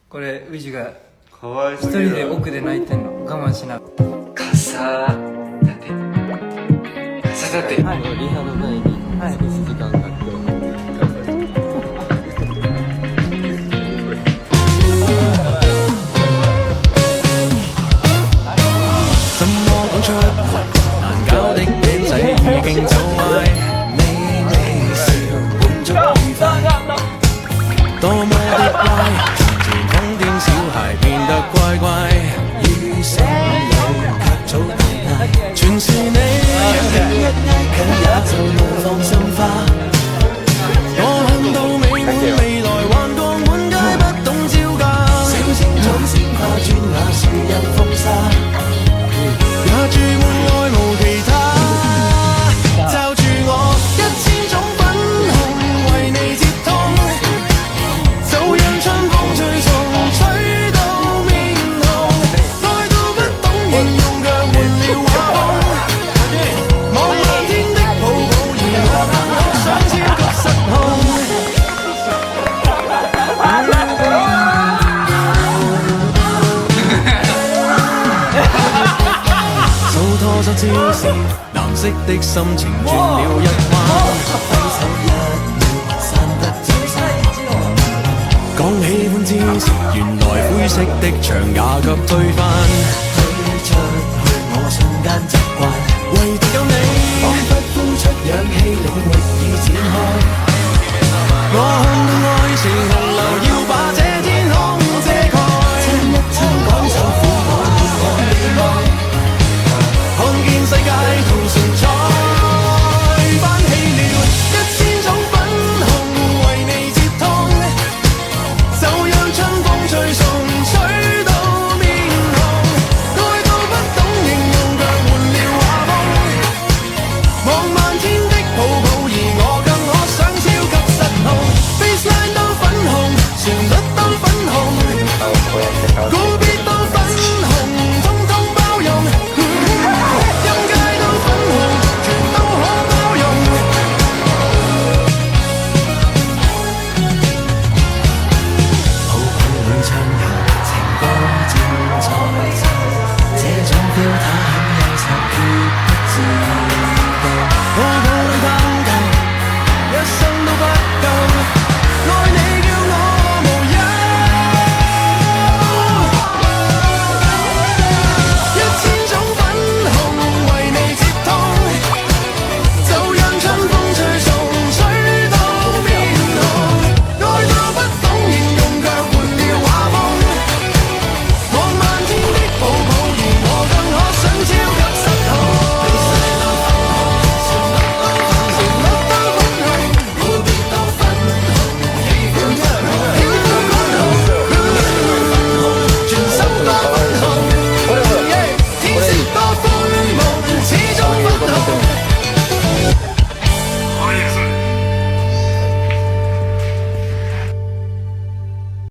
これウィジがかわい一すぎる。人で奥で泣いてんの我慢しな。傘立て。傘立て。はいリハの前に少し時間かけて、怎麼講出難搞的機制已經走壞，微微笑滿足愉快，多麼的乖，從瘋癲小孩變得乖乖，於心裏卻早大嗌，全是你，讓你一挨近也就能放心花。我看到美滿未來幻覺滿街，不懂招架，小星早鮮花轉眼樹蔭風沙。也注滿愛無其他，罩住我1000種粉紅為你接通，就讓春風吹送，吹到面紅，愛到不懂形容卻換了畫風，望漫天的泡泡如我能力想超級失控。拖手招時，藍色的心情轉了一彎，揮手一秒散得走散。講喜歡之時，原來灰色的牆也給推翻。推出去我瞬間習慣，唯獨有你，彷彿呼出氧氣，領域已展開。我看到愛情洪流搖擺。